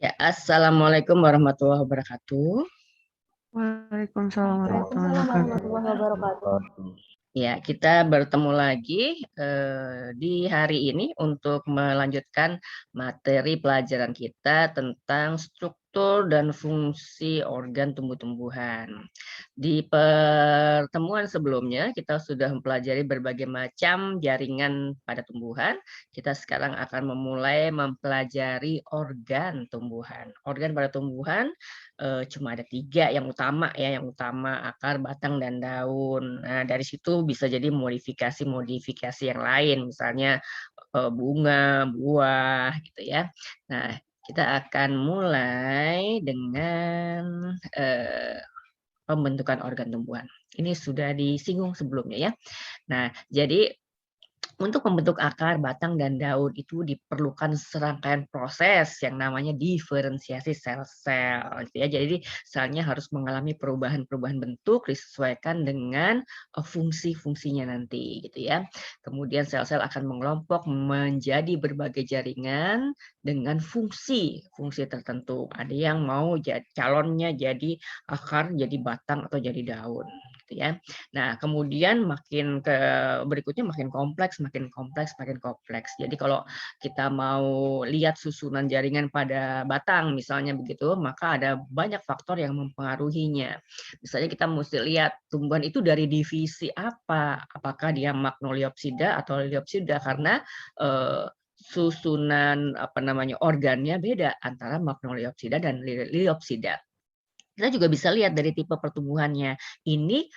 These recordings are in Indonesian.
Ya, Assalamualaikum warahmatullahi wabarakatuh. Waalaikumsalam warahmatullahi Waalaikumsalam wabarakatuh. warahmatullahi wabarakatuh. Ya, kita bertemu lagi di hari ini untuk melanjutkan materi pelajaran kita tentang struktur dan fungsi organ tumbuh-tumbuhan. Di pertemuan sebelumnya, kita sudah mempelajari berbagai macam jaringan pada tumbuhan. Kita sekarang akan memulai mempelajari organ tumbuhan. Organ pada tumbuhan cuma ada 3 yang utama ya, yang utama akar, batang, dan daun. Nah, dari situ bisa jadi modifikasi-modifikasi yang lain, misalnya bunga, buah, gitu ya. Nah, kita akan mulai dengan pembentukan organ tumbuhan. Ini sudah disinggung sebelumnya ya. Nah, jadi untuk membentuk akar, batang, dan daun itu diperlukan serangkaian proses yang namanya diferensiasi sel-sel. Gitu ya. Jadi selnya harus mengalami perubahan-perubahan bentuk disesuaikan dengan fungsi-fungsinya nanti, gitu ya. Kemudian sel-sel akan mengelompok menjadi berbagai jaringan dengan fungsi tertentu. Ada yang mau calonnya jadi akar, jadi batang, atau jadi daun, gitu ya. Nah, kemudian makin ke berikutnya makin kompleks, makin kompleks, makin kompleks. Jadi kalau kita mau lihat susunan jaringan pada batang misalnya begitu, maka ada banyak faktor yang mempengaruhinya. Misalnya kita mesti lihat tumbuhan itu dari divisi apa? Apakah dia magnoliopsida atau liliopsida, karena susunan organnya beda antara magnoliopsida dan liliopsida. Kita juga bisa lihat dari tipe pertumbuhannya. Ini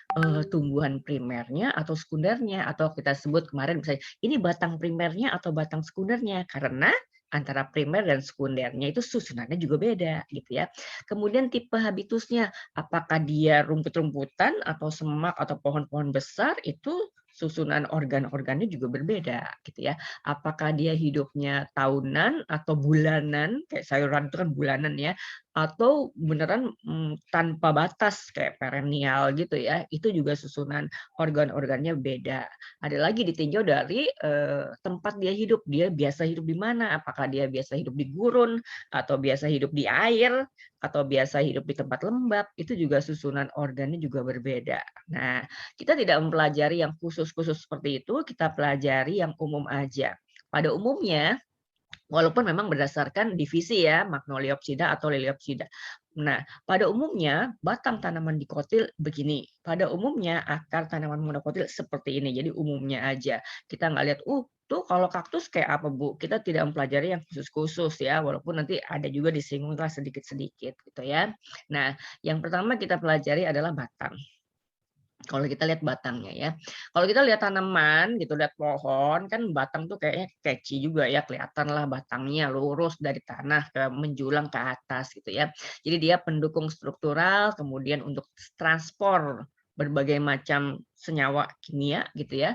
tumbuhan primernya atau sekundernya, atau kita sebut kemarin misalnya ini batang primernya atau batang sekundernya, karena antara primer dan sekundernya itu susunannya juga beda gitu ya. Kemudian tipe habitusnya, apakah dia rumput-rumputan atau semak atau pohon-pohon besar, itu susunan organ-organnya juga berbeda gitu ya. Apakah dia hidupnya tahunan atau bulanan, kayak sayuran itu kan bulanan ya, atau beneran tanpa batas kayak perennial gitu ya, itu juga susunan organ-organnya beda. Ada lagi ditinjau dari tempat dia hidup, dia biasa hidup di mana, apakah dia biasa hidup di gurun, atau biasa hidup di air, atau biasa hidup di tempat lembab, itu juga susunan organnya juga berbeda. Nah, kita tidak mempelajari yang khusus-khusus seperti itu, kita pelajari yang umum aja. Pada umumnya, walaupun memang berdasarkan divisi ya, magnoliopsida atau liliopsida. Nah, pada umumnya batang tanaman dikotil begini. Pada umumnya akar tanaman monokotil seperti ini. Jadi umumnya aja. Kita nggak lihat, tuh kalau kaktus kayak apa Bu? Kita tidak mempelajari yang khusus-khusus ya, walaupun nanti ada juga disinggung lah sedikit-sedikit gitu ya. Nah, yang pertama kita pelajari adalah batang. Kalau kita lihat batangnya ya. Kalau kita lihat tanaman gitu, lihat pohon, kan batang tuh kayaknya keci juga ya, kelihatan lah batangnya lurus dari tanah ke menjulang ke atas gitu ya. Jadi dia pendukung struktural, kemudian untuk transport berbagai macam senyawa kimia gitu ya.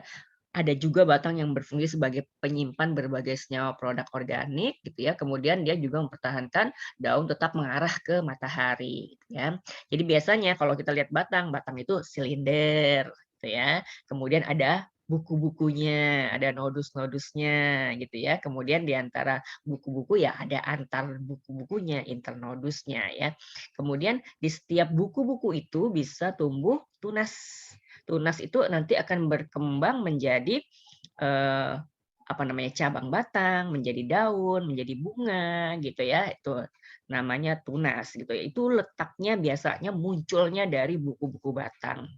Ada juga batang yang berfungsi sebagai penyimpan berbagai senyawa produk organik gitu ya. Kemudian dia juga mempertahankan daun tetap mengarah ke matahari gitu ya. Jadi biasanya kalau kita lihat batang, batang itu silinder gitu ya. Kemudian ada buku-bukunya, ada nodus-nodusnya gitu ya. Kemudian di antara buku-buku ya ada antar buku-bukunya, internodusnya ya. Kemudian di setiap buku-buku itu bisa tumbuh tunas. Tunas itu nanti akan berkembang menjadi cabang batang, menjadi daun, menjadi bunga gitu ya. Itu namanya tunas gitu ya. Itu letaknya biasanya munculnya dari buku-buku batang.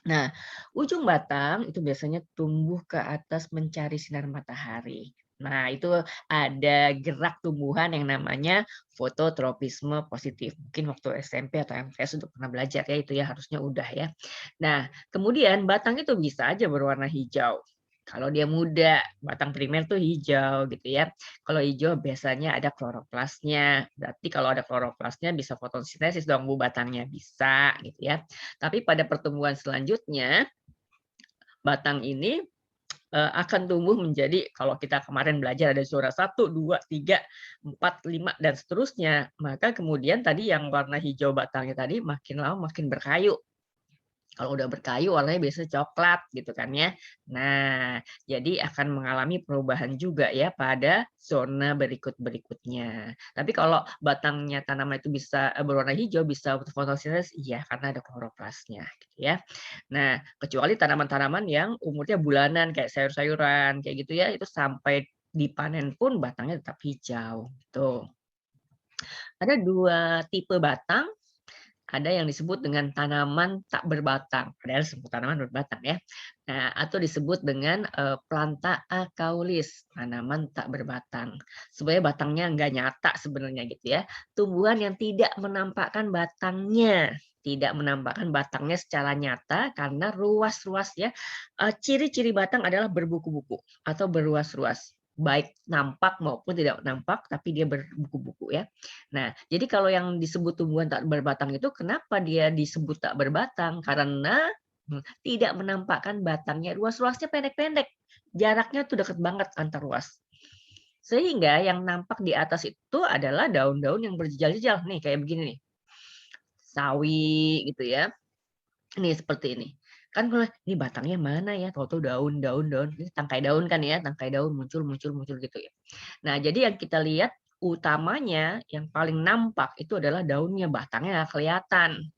Nah, ujung batang itu biasanya tumbuh ke atas mencari sinar matahari. Nah, itu ada gerak tumbuhan yang namanya fototropisme positif. Mungkin waktu SMP atau MTS untuk pernah belajar ya, itu ya harusnya udah ya. Nah, kemudian batang itu bisa aja berwarna hijau. Kalau dia muda, batang primer tuh hijau gitu ya. Kalau hijau biasanya ada kloroplasnya. Berarti kalau ada kloroplasnya bisa fotosintesis dong Bu batangnya, bisa gitu ya. Tapi pada pertumbuhan selanjutnya, batang ini akan tumbuh menjadi, kalau kita kemarin belajar ada suara 1, 2, 3, 4, 5, dan seterusnya. Maka kemudian tadi yang warna hijau batangnya tadi makin lama makin berkayu. Kalau udah berkayu warnanya biasanya coklat gitu kan ya. Nah, jadi akan mengalami perubahan juga ya pada zona berikut-berikutnya. Tapi kalau batangnya tanaman itu bisa berwarna hijau, bisa fotosintesis, iya karena ada kloroplasnya gitu ya. Nah, kecuali tanaman-tanaman yang umurnya bulanan kayak sayur-sayuran kayak gitu ya, itu sampai dipanen pun batangnya tetap hijau gitu. Ada 2 tipe batang, ada yang disebut dengan tanaman tak berbatang, padahal disebut tanaman berbatang ya. Nah, atau disebut dengan planta akaulis, tanaman tak berbatang. Sebenarnya batangnya nggak nyata sebenarnya gitu ya. Tumbuhan yang tidak menampakkan batangnya, tidak menampakkan batangnya secara nyata karena ruas-ruas ya. Ciri-ciri batang adalah berbuku-buku atau berruas-ruas, baik nampak maupun tidak nampak, tapi dia berbuku-buku ya. Nah, jadi kalau yang disebut tumbuhan tak berbatang itu kenapa dia disebut tak berbatang? Karena tidak menampakkan batangnya, ruas-ruasnya pendek-pendek. Jaraknya tuh deket banget antar ruas. Sehingga yang nampak di atas itu adalah daun-daun yang berjejal-jejal nih kayak begini nih. Sawi gitu ya. Nih seperti ini. Kan kalau ini batangnya mana ya? Tahu-tahu daun, daun, daun. Ini tangkai daun kan ya, tangkai daun muncul, muncul, muncul gitu ya. Nah, jadi yang kita lihat utamanya yang paling nampak itu adalah daunnya, batangnya nggak kelihatan.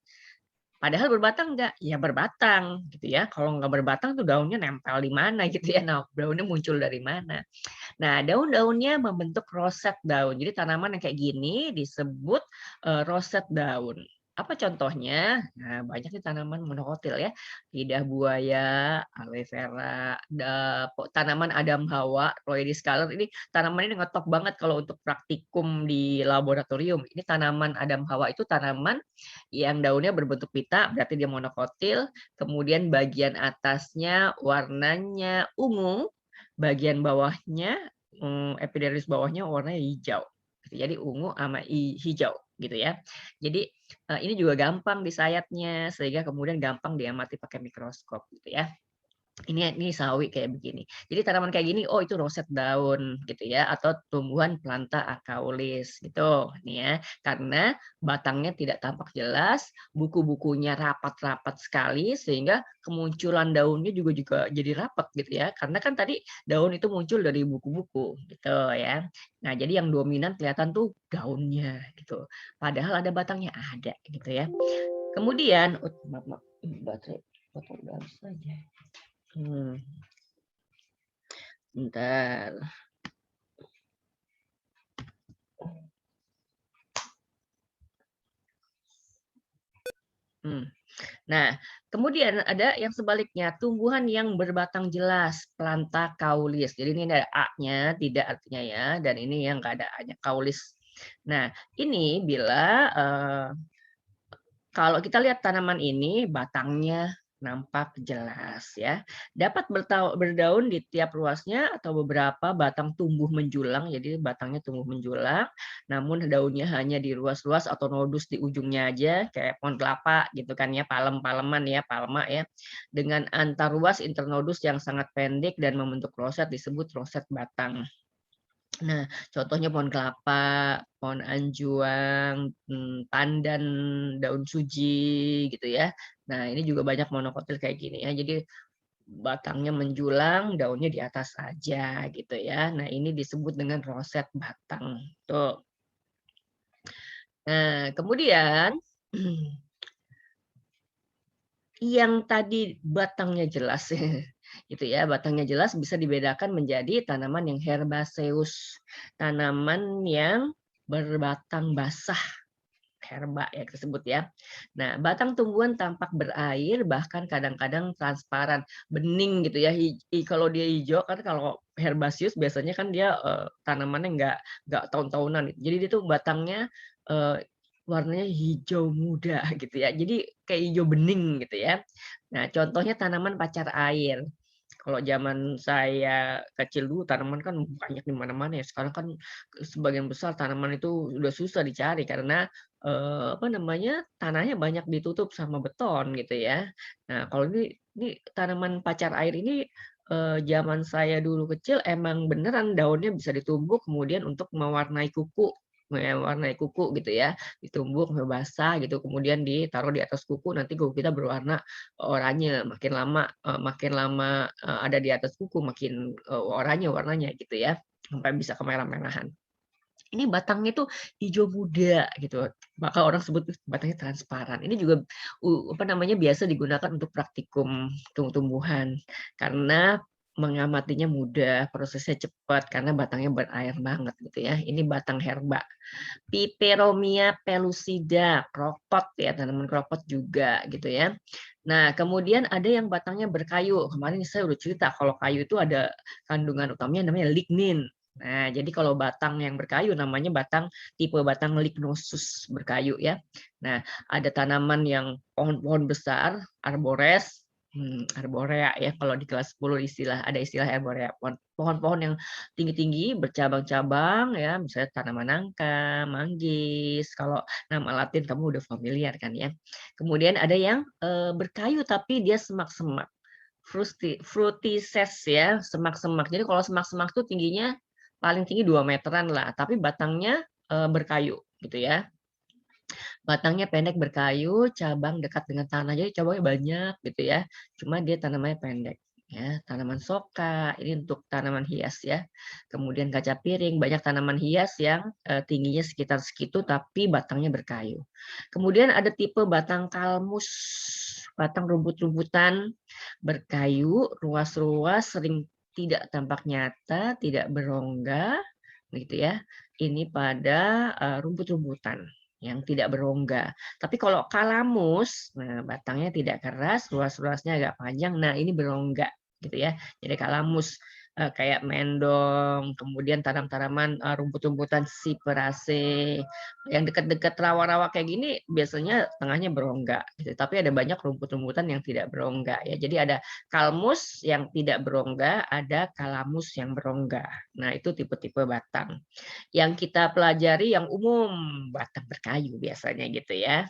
Padahal berbatang enggak? Ya berbatang gitu ya. Kalau nggak berbatang tuh daunnya nempel di mana gitu ya. Nah, daunnya muncul dari mana. Nah, daun-daunnya membentuk roset daun. Jadi tanaman yang kayak gini disebut roset daun. Apa contohnya? Nah, banyak nih tanaman monokotil ya. Lidah buaya, aloe vera, tanaman Adam Hawa, Royal Scholar. Ini tanaman ini ngetop banget kalau untuk praktikum di laboratorium. Ini tanaman Adam Hawa itu tanaman yang daunnya berbentuk pita, berarti dia monokotil. Kemudian bagian atasnya warnanya ungu, bagian bawahnya, epidermis bawahnya warnanya hijau. Jadi ungu sama hijau gitu ya. Jadi, ini juga gampang disayatnya, sehingga kemudian gampang diamati pakai mikroskop gitu ya. Ini sawi kayak begini. Jadi tanaman kayak gini, oh itu roset daun gitu ya, atau tumbuhan planta akaulis gitu. Nih ya, karena batangnya tidak tampak jelas, buku-bukunya rapat-rapat sekali sehingga kemunculan daunnya juga jadi rapat gitu ya. Karena kan tadi daun itu muncul dari buku-buku gitu ya. Nah, jadi yang dominan kelihatan tuh daunnya gitu. Padahal ada batangnya ada gitu ya. Kemudian, maaf, maaf, baterai udah habis aja. Hmm. Bentar. Hmm. Nah, kemudian ada yang sebaliknya, tumbuhan yang berbatang jelas, planta kaulis. Jadi ini ada A-nya, tidak artinya ya, dan ini yang nggak ada A-nya, kaulis. Nah, ini bila kalau kita lihat tanaman ini batangnya nampak jelas ya. Dapat berdaun di tiap ruasnya atau beberapa batang tumbuh menjulang, jadi batangnya tumbuh menjulang, namun daunnya hanya di ruas-ruas atau nodus di ujungnya aja, kayak pohon kelapa gitu kan ya, palem-paleman ya, palma ya. Dengan antar ruas internodus yang sangat pendek dan membentuk roset disebut roset batang. Nah, contohnya pohon kelapa, pohon anjuang, pandan, daun suji gitu ya. Nah, ini juga banyak monokotil kayak gini ya. Jadi batangnya menjulang, daunnya di atas aja gitu ya. Nah, ini disebut dengan roset batang. Tuh. Nah, kemudian yang tadi batangnya jelas gitu ya, batangnya jelas bisa dibedakan menjadi tanaman yang herbaceous, tanaman yang berbatang basah, herba ya tersebut ya. Nah, batang tumbuhan tampak berair bahkan kadang-kadang transparan, bening gitu ya. Kalau dia hijau kan kalau herbaceous biasanya kan dia tanamannya nggak tahun-tahunan. Jadi dia tuh batangnya eh, warnanya hijau muda gitu ya. Jadi kayak hijau bening gitu ya. Nah, contohnya tanaman pacar air. Kalau zaman saya kecil dulu tanaman kan banyak di mana-mana ya. Sekarang kan sebagian besar tanaman itu udah susah dicari karena apa namanya, tanahnya banyak ditutup sama beton gitu ya. Nah, kalau ini tanaman pacar air ini, zaman saya dulu kecil emang beneran daunnya bisa ditumbuk kemudian untuk mewarnai kuku. mewarnai kuku gitu ya, ditumbuk sampai basah gitu, kemudian ditaruh di atas kuku, nanti kuku kita berwarna oranye, makin lama ada di atas kuku makin oranye warnanya gitu ya, sampai bisa kemerah-merahan. Ini batangnya tuh hijau muda gitu, maka orang sebut batangnya transparan. Ini juga apa namanya, biasa digunakan untuk praktikum tumbuh-tumbuhan karena mengamatinya mudah, prosesnya cepat karena batangnya berair banget gitu ya. Ini batang herba. Peperomia pellucida, kropot ya, tanaman kropot juga gitu ya. Nah, kemudian ada yang batangnya berkayu. Kemarin saya udah cerita kalau kayu itu ada kandungan utamanya namanya lignin. Nah, jadi kalau batang yang berkayu namanya tipe batang lignosus berkayu ya. Nah, ada tanaman yang pohon-pohon besar, arbores, arborea ya kalau di kelas 10 ada istilah arborea. Pohon-pohon yang tinggi-tinggi bercabang-cabang ya, misalnya tanaman nangka, manggis. Kalau nama Latin kamu udah familiar kan ya. Kemudian ada yang berkayu tapi dia semak-semak. Frutices ya, semak-semak. Jadi kalau semak-semak itu tingginya paling tinggi 2 meteran lah, tapi batangnya berkayu gitu ya. Batangnya pendek berkayu, cabang dekat dengan tanah. Jadi cabangnya banyak gitu ya. Cuma dia tanamannya pendek. Ya, tanaman soka ini untuk tanaman hias ya. Kemudian kaca piring, banyak tanaman hias yang tingginya sekitar segitu tapi batangnya berkayu. Kemudian ada tipe batang kalmus, batang rumput-rumputan berkayu, ruas-ruas, sering tidak tampak nyata, tidak berongga gitu ya. Ini pada rumput-rumputan yang tidak berongga. Tapi kalau kalamus, nah batangnya tidak keras, ruas-ruasnya agak panjang, nah ini berongga gitu ya. Jadi kalamus kayak mendong, kemudian tanam-tanaman rumput-rumputan cyperacea yang dekat-dekat rawa-rawa kayak gini biasanya tengahnya berongga gitu. Tapi ada banyak rumput-rumputan yang tidak berongga ya. Jadi ada kalmus yang tidak berongga, ada kalamus yang berongga. Nah, itu tipe-tipe batang. Yang kita pelajari yang umum, batang berkayu biasanya gitu ya.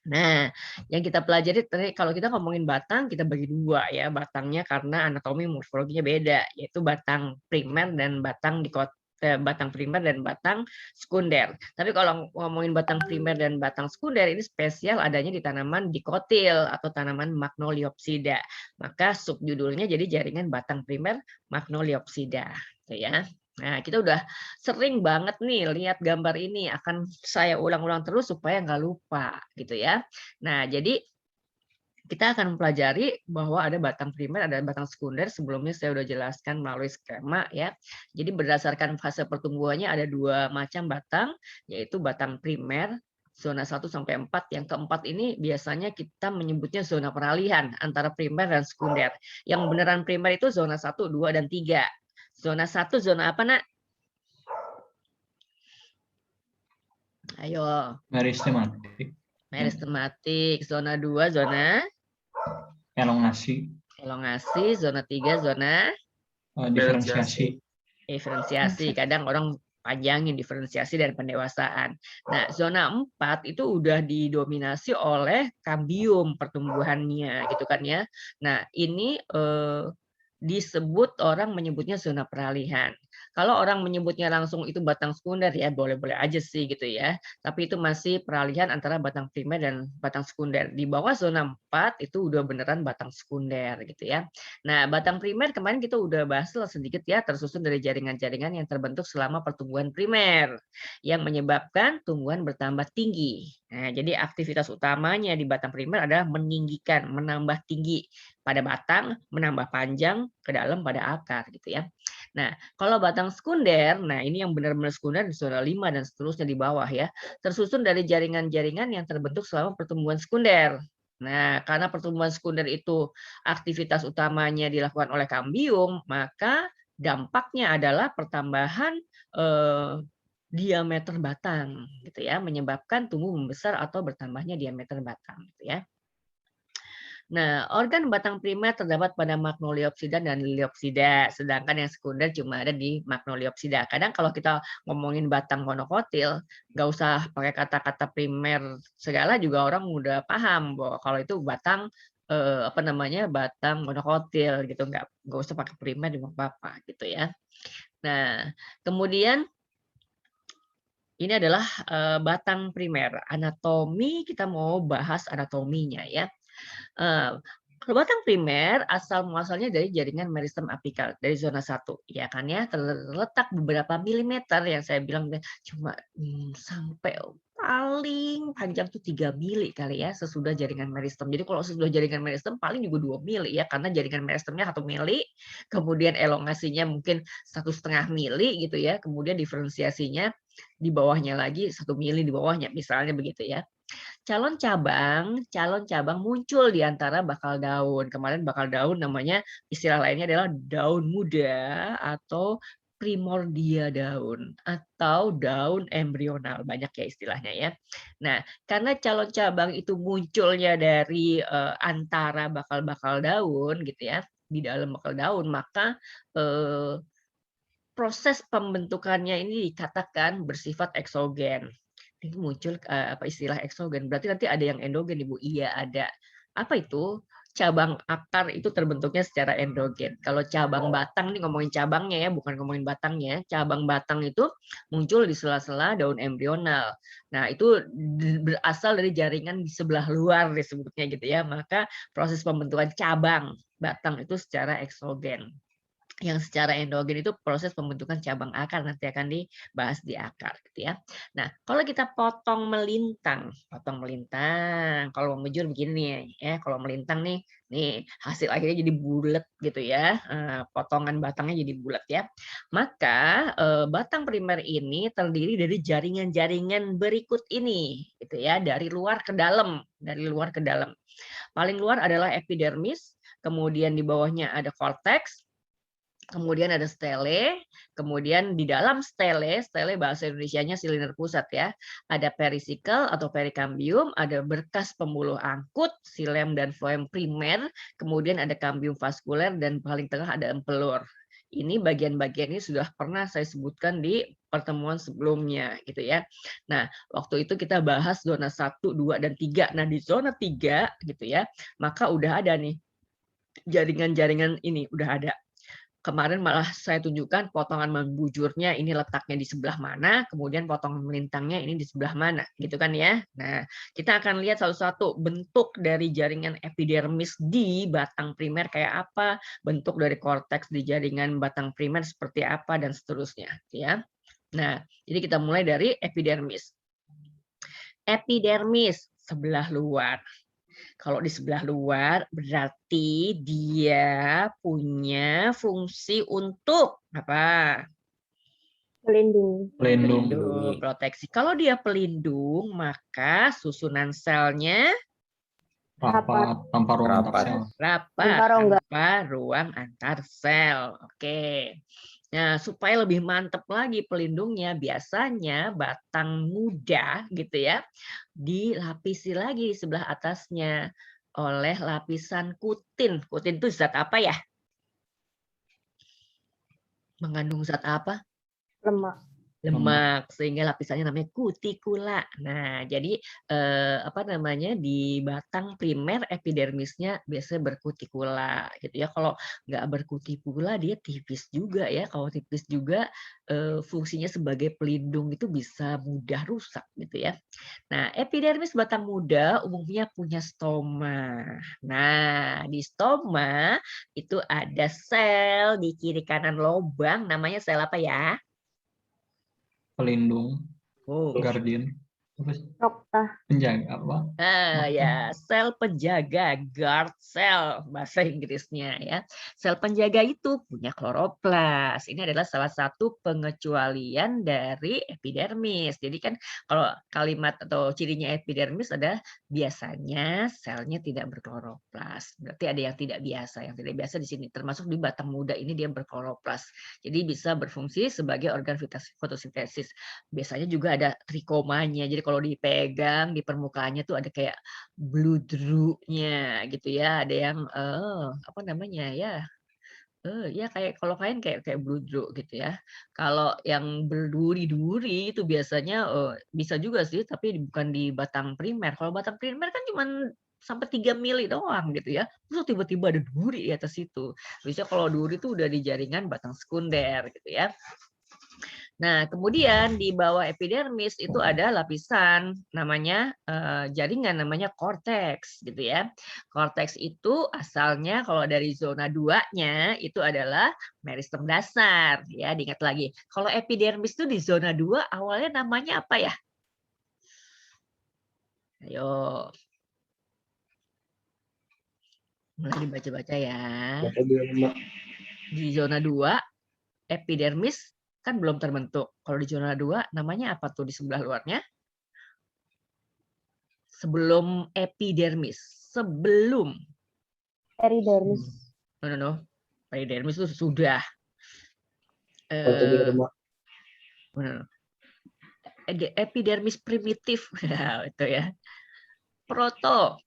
Nah, yang kita pelajari tadi kalau kita ngomongin batang, kita bagi dua ya batangnya karena anatomi morfologinya beda, yaitu batang primer dan batang primer dan batang sekunder. Tapi kalau ngomongin batang primer dan batang sekunder ini spesial adanya di tanaman dikotil atau tanaman Magnoliopsida. Maka subjudulnya jadi jaringan batang primer Magnoliopsida, gitu ya. Nah, kita udah sering banget nih lihat gambar ini, akan saya ulang-ulang terus supaya nggak lupa gitu ya. Nah, jadi kita akan mempelajari bahwa ada batang primer, ada batang sekunder. Sebelumnya saya udah jelaskan melalui skema ya. Jadi berdasarkan fase pertumbuhannya ada 2 macam batang, yaitu batang primer zona 1 sampai 4. Yang keempat ini biasanya kita menyebutnya zona peralihan antara primer dan sekunder. Yang beneran primer itu zona 1, 2, dan 3. Zona 1 zona apa, Nak? Ayo. Meristematik. Meristematik. Zona 2 zona Elongasi. elongasi. Zona 3 zona Diferensiasi. diferensiasi. Kadang orang panjangin diferensiasi dan pendewasaan. Nah, zona 4 itu udah didominasi oleh kambium pertumbuhannya gitu kan ya. Nah, ini disebut orang menyebutnya zona peralihan. Kalau orang menyebutnya langsung itu batang sekunder ya boleh-boleh aja sih gitu ya. Tapi itu masih peralihan antara batang primer dan batang sekunder. Di bawah zona 4 itu udah beneran batang sekunder gitu ya. Nah, batang primer kemarin kita udah bahas sedikit ya, tersusun dari jaringan-jaringan yang terbentuk selama pertumbuhan primer yang menyebabkan tumbuhan bertambah tinggi. Nah, jadi aktivitas utamanya di batang primer adalah meninggikan, menambah tinggi pada batang, menambah panjang ke dalam pada akar gitu ya. Nah, kalau batang sekunder, nah ini yang benar-benar sekunder di zona 5 dan seterusnya di bawah ya, tersusun dari jaringan-jaringan yang terbentuk selama pertumbuhan sekunder. Nah, karena pertumbuhan sekunder itu aktivitas utamanya dilakukan oleh kambium, maka dampaknya adalah pertambahan diameter batang gitu ya, menyebabkan tumbuh membesar atau bertambahnya diameter batang gitu ya. Nah, organ batang primer terdapat pada Magnoliopsida dan Liliopsida, sedangkan yang sekunder cuma ada di Magnoliopsida. Kadang kalau kita ngomongin batang monokotil, nggak usah pakai kata-kata primer segala juga orang udah paham bahwa kalau itu batang apa namanya batang monokotil gitu, nggak usah pakai primer juga apa-apa gitu ya. Nah, kemudian Ini adalah batang primer. Anatomi, kita mau bahas anatominya ya. Kalau batang primer asal muasalnya dari jaringan meristem apikal dari zona 1, ya kan ya, terletak beberapa milimeter yang saya bilang cuma sampai paling panjang tuh 3 mili kali ya sesudah jaringan meristem. Jadi kalau sesudah jaringan meristem paling juga 2 mili ya karena jaringan meristemnya 1 mili, kemudian elongasinya mungkin 1,5 mili gitu ya, kemudian diferensiasinya di bawahnya lagi 1 mili di bawahnya misalnya begitu ya. Calon cabang muncul di antara bakal daun. Kemarin bakal daun namanya istilah lainnya adalah daun muda atau primordia daun atau daun embrional, banyak ya istilahnya ya. Nah, karena calon cabang itu munculnya dari antara bakal-bakal daun gitu ya, di dalam bakal daun, maka proses pembentukannya ini dikatakan bersifat eksogen. Ini muncul istilah eksogen. Berarti nanti ada yang endogen, Ibu. Iya, ada. Apa itu? Cabang akar itu terbentuknya secara endogen. Kalau cabang batang, nih ngomongin cabangnya ya, bukan ngomongin batangnya. Cabang batang itu muncul di sela-sela daun embrional. Nah, itu berasal dari jaringan di sebelah luar disebutnya gitu ya. Maka proses pembentukan cabang batang itu secara eksogen. Yang secara endogen itu proses pembentukan cabang akar, nanti akan dibahas di akar gitu ya. Nah, kalau kita potong melintang, kalau membujur begini ya, kalau melintang nih hasil akhirnya jadi bulat gitu ya, potongan batangnya jadi bulat ya. Maka batang primer ini terdiri dari jaringan-jaringan berikut ini gitu ya, dari luar ke dalam, Paling luar adalah epidermis, kemudian di bawahnya ada korteks, kemudian ada stele, kemudian di dalam stele bahasa Indonesianya silinder pusat ya, ada perisikel atau perikambium, ada berkas pembuluh angkut, silem dan floem primer, kemudian ada kambium vaskuler, dan paling tengah ada empelur. Ini bagian-bagian ini sudah pernah saya sebutkan di pertemuan sebelumnya gitu ya. Nah, waktu itu kita bahas zona 1, 2, dan 3. Nah, di zona 3 gitu ya, maka udah ada nih jaringan-jaringan ini, udah ada. Kemarin malah saya tunjukkan potongan membujurnya ini letaknya di sebelah mana, kemudian potongan melintangnya ini di sebelah mana, gitu kan ya. Nah, kita akan lihat satu-satu bentuk dari jaringan epidermis di batang primer kayak apa, bentuk dari korteks di jaringan batang primer seperti apa, dan seterusnya. Ya. Nah, jadi kita mulai dari epidermis. Epidermis, sebelah luar. Kalau di sebelah luar berarti dia punya fungsi untuk apa? Pelindung. Pelindung, proteksi. Kalau dia pelindung, maka susunan selnya Rapat tanpa ruang antar sel. rapat tanpa ruang antar sel. Oke. Nah, supaya lebih mantap lagi pelindungnya, biasanya batang muda gitu ya, dilapisi lagi di sebelah atasnya oleh lapisan kutin. Kutin itu zat apa ya? Mengandung zat apa? Lemak, sehingga lapisannya namanya kutikula. Nah, jadi di batang primer epidermisnya biasanya berkutikula gitu ya. Kalau nggak berkutikula dia tipis juga ya. Kalau tipis juga fungsinya sebagai pelindung itu bisa mudah rusak gitu ya. Nah, epidermis batang muda umumnya punya stoma. Nah, di stoma itu ada sel di kiri kanan lubang, namanya sel apa ya? Pelindung, Oh. guardian, Nokta. penjaga apa? Ya, sel penjaga, guard cell bahasa Inggrisnya ya. Sel penjaga itu punya kloroplas. Ini adalah salah satu pengecualian dari epidermis. Jadi kan kalau kalimat atau cirinya epidermis ada biasanya selnya tidak berkloroplas. Berarti ada yang tidak biasa. Yang tidak biasa di sini termasuk di batang muda ini dia berkloroplas. Jadi bisa berfungsi sebagai organ fotosintesis. Biasanya juga ada trikomanya. Jadi kalau dipegang di permukaannya tuh ada kayak bludrunya gitu ya. Ada yang apa namanya ya? Ya kayak kalau kain kayak bludru gitu ya. Kalau yang berduri-duri itu biasanya bisa juga sih, tapi bukan di batang primer. Kalau batang primer kan cuman sampai 3 mili doang gitu ya. Terus tiba-tiba ada duri di atas itu. Biasanya kalau duri itu udah di jaringan batang sekunder gitu ya. Nah, kemudian di bawah epidermis itu ada lapisan namanya jaringan namanya korteks gitu ya. Korteks itu asalnya kalau dari zona 2-nya itu adalah meristem dasar ya, diingat lagi. Kalau epidermis itu di zona 2 awalnya namanya apa ya? Ayo. Mulai dibaca-baca ya. Di zona 2 epidermis kan belum terbentuk. Kalau di zona 2 namanya apa tuh di sebelah luarnya? Sebelum epidermis. Sebelum. Peridermis. No. Peridermis itu sudah. Epidermis primitif. Itu ya. Proto.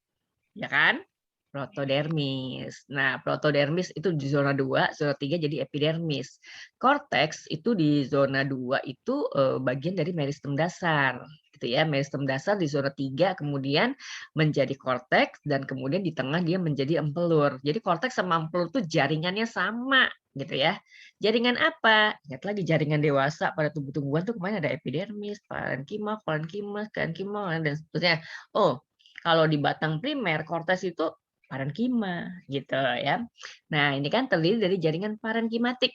Ya kan? Protodermis. Nah, protodermis itu di zona 2, zona 3 jadi epidermis. Korteks itu di zona 2 itu bagian dari meristem dasar. Gitu ya, meristem dasar di zona 3 kemudian menjadi korteks dan kemudian di tengah dia menjadi empelur. Jadi korteks sama empelur itu jaringannya sama gitu ya. Jaringan apa? Ingat lagi jaringan dewasa pada tumbuh-tumbuhan tuh kemarin ada epidermis, parenkima, parenkima, dan seterusnya. Oh, kalau di batang primer korteks itu parenkima gitu ya. Nah, ini kan terdiri dari jaringan parenkimatik.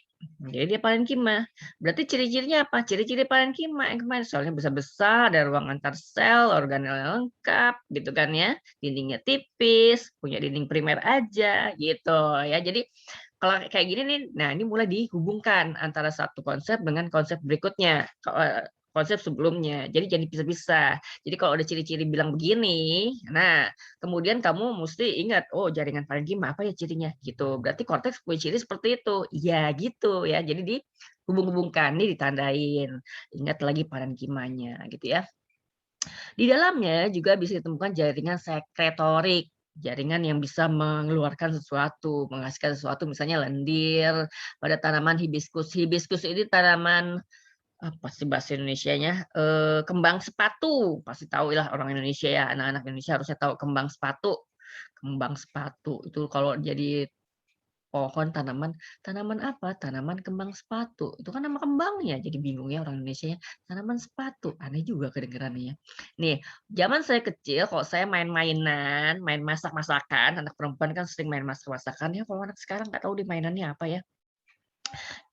Jadi dia parenkima. Berarti ciri-cirinya apa? Ciri-ciri parenkima yang kemarin soalnya besar-besar, ada ruang antar sel, organel lengkap gitu kan ya. Dindingnya tipis, punya dinding primer aja gitu ya. Jadi kalau kayak gini nih, nah ini mulai dihubungkan antara satu konsep dengan konsep berikutnya. Konsep sebelumnya. Jadi jadi bisa-bisa. Jadi kalau ada ciri-ciri bilang begini, nah kemudian kamu mesti ingat, oh jaringan parenkima apa ya cirinya gitu. Berarti korteks punya ciri seperti itu. Ya gitu ya. Jadi dihubung-hubungkan, nih ditandain. Ingat lagi parenkimanya gitu ya. Di dalamnya juga bisa ditemukan jaringan sekretorik. Jaringan yang bisa mengeluarkan sesuatu, menghasilkan sesuatu, misalnya lendir pada tanaman hibiscus. Hibiscus ini tanaman apa sih bahasa Indonesianya? Kembang sepatu. Pasti tahu lah orang Indonesia ya, anak-anak Indonesia harusnya tahu kembang sepatu. Kembang sepatu itu kalau jadi pohon tanaman apa? Tanaman kembang sepatu. Itu kan nama kembangnya. Jadi bingung ya orang Indonesia ya. Tanaman sepatu. Aneh juga kedengarannya. Nih, zaman saya kecil kalau saya main-mainan, main masak-masakan, anak perempuan kan sering main masak-masakan ya. Kalau anak sekarang nggak tahu di mainannya apa ya.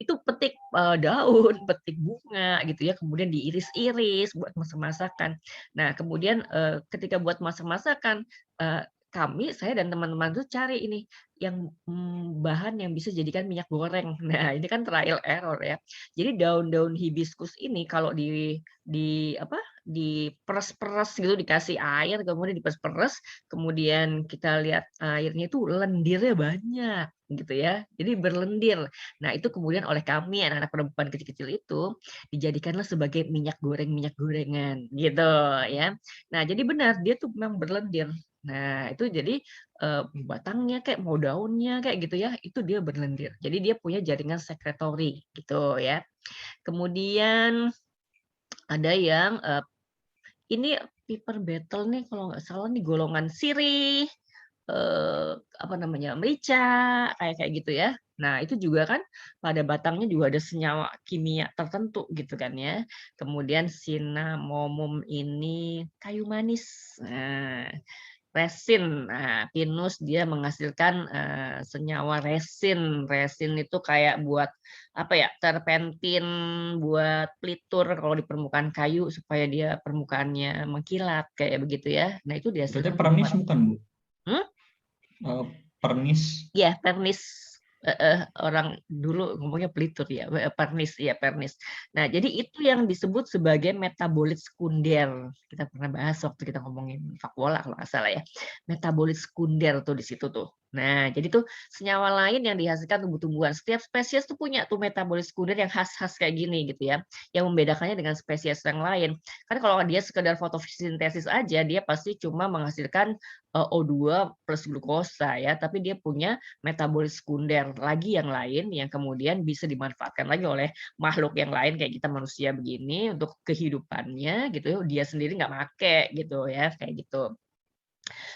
Itu petik daun, petik bunga gitu ya, kemudian diiris-iris buat masak-masakan. Nah, kemudian ketika buat masak-masakan, saya dan teman-teman tuh cari ini yang bahan yang bisa jadikan minyak goreng. Nah, ini kan trial error ya. Jadi daun-daun hibiscus ini kalau diperes-peres gitu, dikasih air, kemudian diperes-peres, kemudian kita lihat airnya itu lendirnya banyak gitu ya. Jadi berlendir. Nah, itu kemudian oleh kami anak-anak perempuan kecil-kecil itu dijadikanlah sebagai minyak gorengan gitu ya. Nah, jadi benar dia tuh memang berlendir. Nah, itu jadi batangnya kayak mau daunnya kayak gitu ya, itu dia berlendir. Jadi dia punya jaringan sekretori gitu ya. Kemudian ada yang ini piper beetle nih kalau nggak salah nih golongan sirih, apa namanya, merica, kayak kayak gitu ya. Nah, itu juga kan pada batangnya juga ada senyawa kimia tertentu gitu kan ya. Kemudian cinnamomum ini kayu manis. Nah, resin. Nah, pinus dia menghasilkan senyawa resin. Resin itu kayak buat apa ya? Terpentin buat pelitur kalau di permukaan kayu supaya dia permukaannya mengkilat kayak begitu ya. Nah, itu Berarti dihasilkan pernis bukan, Bu? Hmm? Pernis. Ya, pernis. Orang dulu ngomongnya pelitur ya, pernis ya pernis. Nah, jadi itu yang disebut sebagai metabolit sekunder. Kita pernah bahas waktu kita ngomongin fakwola kalau nggak salah ya. Metabolit sekunder tuh di situ tuh. Nah, jadi tuh senyawa lain yang dihasilkan tumbuh-tumbuhan. Setiap spesies tuh punya tuh metabolit sekunder yang khas-khas kayak gini gitu ya. Yang membedakannya dengan spesies yang lain. Kan kalau dia sekedar fotosintesis aja, dia pasti cuma menghasilkan O2 plus glukosa ya, tapi dia punya metabolit sekunder lagi yang lain yang kemudian bisa dimanfaatkan lagi oleh makhluk yang lain kayak kita manusia begini untuk kehidupannya gitu, dia sendiri nggak make gitu ya kayak gitu.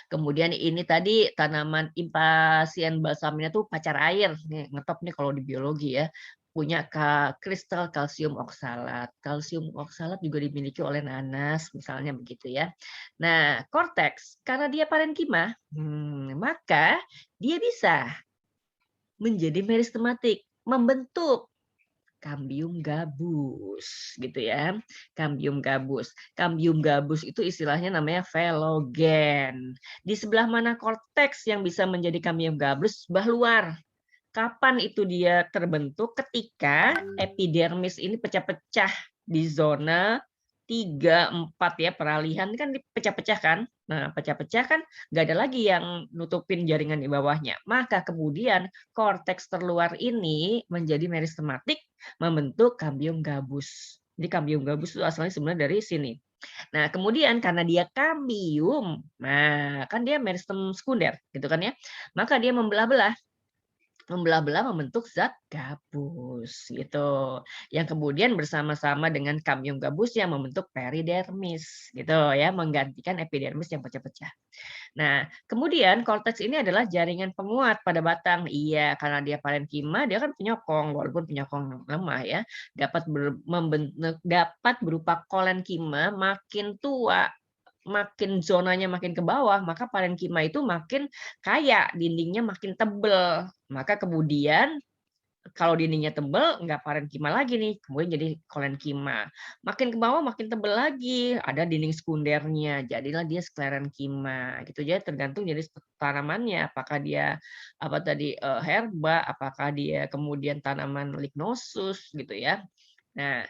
Kemudian ini tadi tanaman Impatiens balsamina tuh pacar air nih, ngetop nih kalau di biologi ya. punya kristal kalsium oksalat. Kalsium oksalat juga dimiliki oleh nanas, misalnya begitu ya. Nah, korteks karena dia parenkima, maka dia bisa menjadi meristematik, membentuk kambium gabus gitu ya. Kambium gabus. Kambium gabus itu istilahnya namanya velogen. Di sebelah mana korteks yang bisa menjadi kambium gabus? Sebelah luar. Kapan itu dia terbentuk? Ketika epidermis ini pecah-pecah di zona 3, 4 ya, peralihan kan dipecah-pecah kan. Nah, pecah-pecah kan nggak ada lagi yang nutupin jaringan di bawahnya. Maka kemudian korteks terluar ini menjadi meristematik membentuk kambium gabus. Jadi kambium gabus itu asalnya sebenarnya dari sini. Nah, kemudian karena dia kambium, nah kan dia meristem sekunder gitu kan ya. Maka dia membelah-belah membentuk zat gabus gitu. Yang kemudian bersama-sama dengan kambium gabus yang membentuk peridermis gitu ya, menggantikan epidermis yang pecah-pecah. Nah, kemudian korteks ini adalah jaringan penguat pada batang. Iya, karena dia parenkima, dia kan penyokong, walaupun penyokong lemah ya, dapat berupa kolenkima makin tua, makin zonanya makin ke bawah, maka parenkima itu makin kaya, dindingnya makin tebel. Maka kemudian kalau dindingnya tebel, nggak parenkima lagi nih, kemudian jadi kolenkima. Makin ke bawah makin tebel lagi, ada dinding sekundernya, jadilah dia sklerenkima. Gitu ya, tergantung jenis tanamannya, apakah dia herba, apakah dia kemudian tanaman lignosus gitu ya. Nah,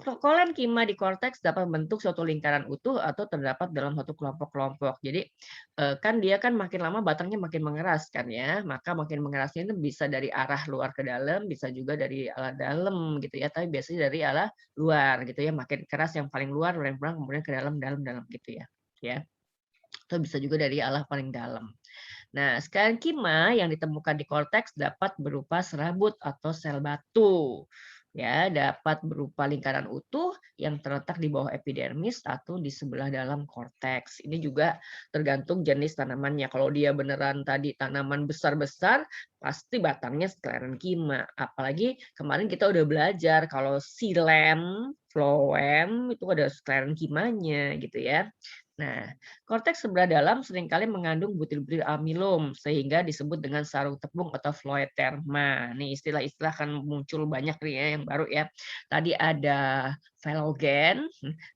kolenkima di korteks dapat membentuk suatu lingkaran utuh atau terdapat dalam satu kelompok-kelompok. Jadi kan dia kan makin lama batangnya makin mengeras kan ya, maka makin mengerasnya itu bisa dari arah luar ke dalam, bisa juga dari arah dalam gitu ya, tapi biasanya dari arah luar gitu ya, makin keras yang paling luar, kemudian ke dalam, dalam gitu ya. Ya. Atau bisa juga dari arah paling dalam. Nah, sklerenkima yang ditemukan di korteks dapat berupa serabut atau sel batu. Ya, dapat berupa lingkaran utuh yang terletak di bawah epidermis atau di sebelah dalam korteks. Ini juga tergantung jenis tanamannya. Kalau dia beneran tadi tanaman besar-besar, pasti batangnya sklerenkima. Apalagi kemarin kita udah belajar kalau silem, phloem itu ada sklerenkimanya gitu ya. Nah, korteks sebelah dalam seringkali mengandung butil-butil amilum sehingga disebut dengan sarung tepung atau phloeterma. Nih istilah-istilah kan muncul banyak nih ya yang baru ya. Tadi ada velogen,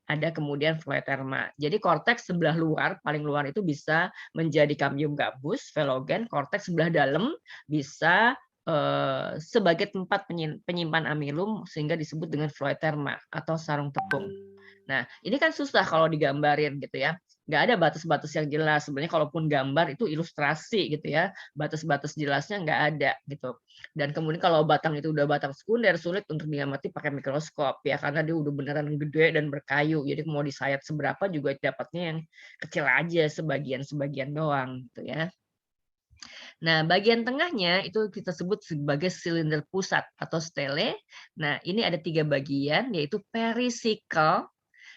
ada kemudian phloeterma. Jadi korteks sebelah luar, paling luar itu bisa menjadi kambium gabus, velogen, korteks sebelah dalam bisa sebagai tempat penyimpan amilum sehingga disebut dengan phloeterma atau sarung tepung. Nah, ini kan susah kalau digambarin gitu ya. Nggak ada batas-batas yang jelas. Sebenarnya kalaupun gambar itu ilustrasi gitu ya. Batas-batas jelasnya nggak ada gitu. Dan kemudian kalau batang itu udah batang sekunder, sulit untuk diamati pakai mikroskop ya. Karena dia udah beneran gede dan berkayu. Jadi mau disayat seberapa juga dapatnya yang kecil aja, sebagian-sebagian doang gitu ya. Nah, bagian tengahnya itu kita sebut sebagai silinder pusat atau stele. Nah, ini ada 3 bagian, yaitu perisikel,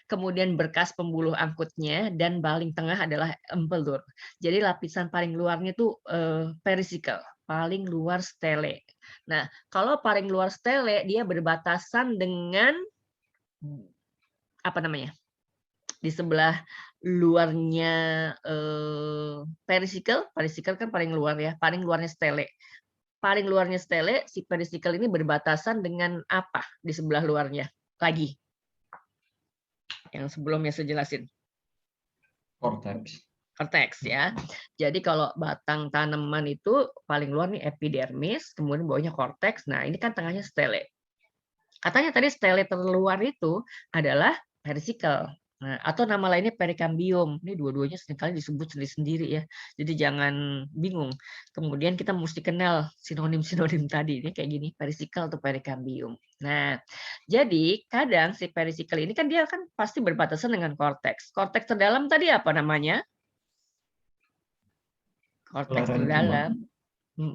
kemudian berkas pembuluh angkutnya, dan paling tengah adalah empelur. Jadi lapisan paling luarnya itu perisikel, paling luar stele. Nah, kalau paling luar stele dia berbatasan dengan apa namanya? Di sebelah luarnya perisikel kan paling luar ya, paling luarnya stele. Paling luarnya stele, si perisikel ini berbatasan dengan apa di sebelah luarnya? Lagi. Yang sebelumnya saya jelasin. Korteks ya. Jadi kalau batang tanaman itu paling luar nih epidermis, kemudian bawahnya korteks. Nah, ini kan tengahnya stele. Katanya tadi stele terluar itu adalah perisikel. Nah, atau nama lainnya perikambium. Ini dua-duanya seringkali disebut sendiri-sendiri ya. Jadi jangan bingung. Kemudian kita mesti kenal sinonim-sinonim tadi. Ini kayak gini, perisikel atau perikambium. Nah, jadi kadang si perisikel ini kan dia kan pasti berbatasan dengan korteks. Korteks terdalam tadi apa namanya? Korteks terdalam.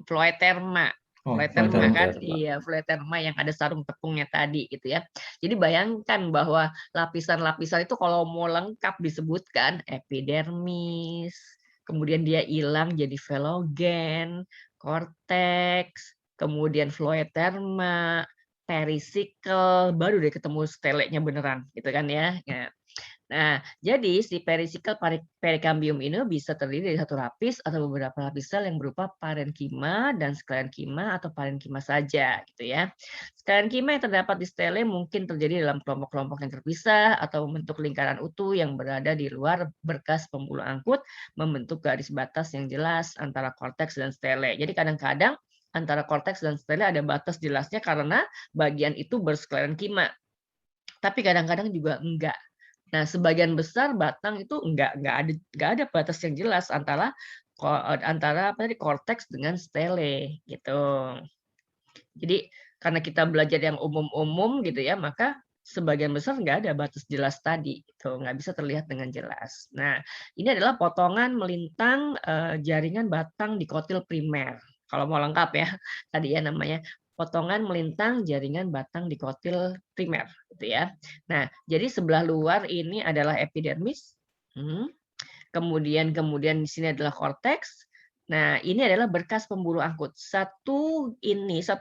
Phloeterma. Phloeterma kan, iya phloeterma yang ada sarung tepungnya tadi gitu ya. Jadi bayangkan bahwa lapisan-lapisan itu kalau mau lengkap disebutkan epidermis, kemudian dia hilang jadi velogen, korteks, kemudian phloeterma, perisikal, baru deh ketemu stelenya beneran, gitu kan ya. Nah, jadi si perisikal perikambium ini bisa terdiri dari satu lapis atau beberapa lapis sel yang berupa parenkima dan sklerenkima atau parenkima saja, gitu ya. Sklerenkima yang terdapat di stele mungkin terjadi dalam kelompok-kelompok yang terpisah atau membentuk lingkaran utuh yang berada di luar berkas pembuluh angkut, membentuk garis batas yang jelas antara korteks dan stele. Jadi kadang-kadang antara korteks dan stele ada batas jelasnya karena bagian itu bersklerenkima. Tapi kadang-kadang juga enggak. Nah, sebagian besar batang itu enggak ada batas yang jelas antara apa tadi korteks dengan stele gitu. Jadi karena kita belajar yang umum-umum gitu ya, maka sebagian besar nggak ada batas jelas tadi, gitu, nggak bisa terlihat dengan jelas. Nah, ini adalah potongan melintang jaringan batang dikotil primer. Kalau mau lengkap ya, tadi ya namanya potongan melintang jaringan batang dikotil primer, gitu ya. Nah, jadi sebelah luar ini adalah epidermis, kemudian di sini adalah korteks. Nah, ini adalah berkas pembuluh angkut. Satu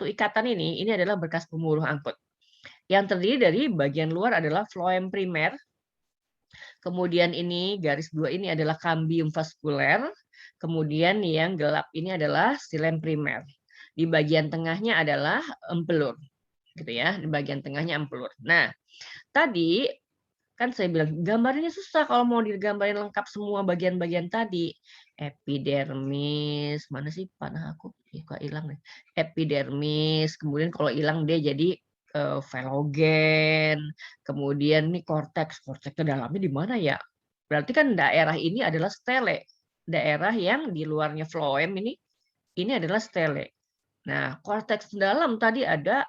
ikatan ini adalah berkas pembuluh angkut. Yang terdiri dari bagian luar adalah floem primer. Kemudian ini garis 2 ini adalah cambium vaskuler. Kemudian yang gelap ini adalah xilem primer. Di bagian tengahnya adalah empelur. Gitu ya, di bagian tengahnya empelur. Nah, tadi kan saya bilang gambarnya susah kalau mau digambarin lengkap semua bagian-bagian tadi. Epidermis, mana sih panah aku? Kok hilang nih. Epidermis, kemudian kalau hilang dia jadi velogen, kemudian nih korteks. Korteks ke dalamnya di mana ya? Berarti kan daerah ini adalah stele. Daerah yang di luarnya floem ini adalah stele. Nah, korteks dalam tadi ada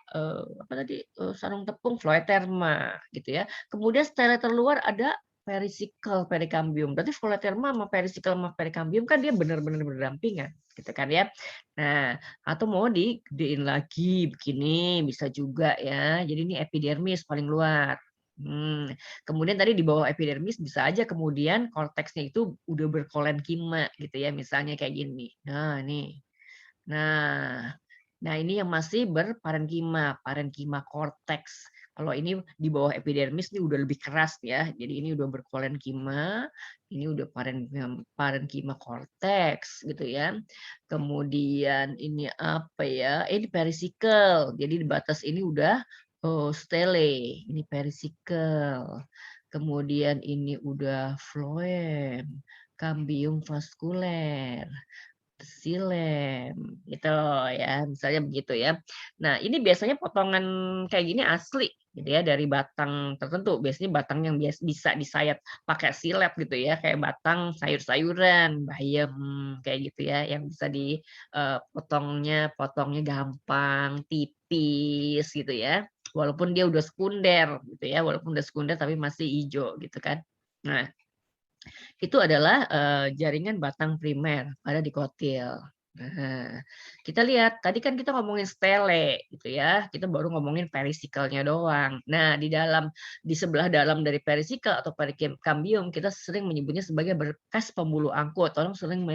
sarung tepung phloeterma gitu ya. Kemudian stele terluar ada perisikal perikambium. Berarti phloeterma sama perisikal sama perikambium kan dia benar-benar berdampingan gitu kan ya. Nah, atau mau digedein lagi begini bisa juga ya. Jadi ini epidermis paling luar. Kemudian tadi di bawah epidermis bisa aja kemudian korteksnya itu udah berkolenkima gitu ya, misalnya kayak gini. Nah, nih. Nah, ini yang masih berparenkima, parenkima korteks. Kalau ini di bawah epidermis ini udah lebih keras ya. Jadi ini udah berkolenkima, ini udah parenkima korteks gitu ya. Kemudian ini apa ya? Ini perisikal. Jadi di batas ini udah stele, ini perisikal. Kemudian ini udah floem, cambium vaskuler, xilem gitu ya, misalnya begitu ya. Nah, ini biasanya potongan kayak gini asli gitu ya dari batang tertentu. Biasanya batang yang bisa disayat pakai silet gitu ya, kayak batang sayur-sayuran, bayam kayak gitu ya, yang bisa potongnya gampang, tipis gitu ya. Walaupun dia udah sekunder gitu ya, walaupun udah sekunder tapi masih hijau gitu kan. Nah, itu adalah jaringan batang primer pada dikotil. Nah, kita lihat tadi kan kita ngomongin stele gitu ya. Kita baru ngomongin perisikalnya doang. Nah, di sebelah dalam dari perisikal atau perikambium kita sering menyebutnya sebagai berkas pembuluh angkut. Orang sering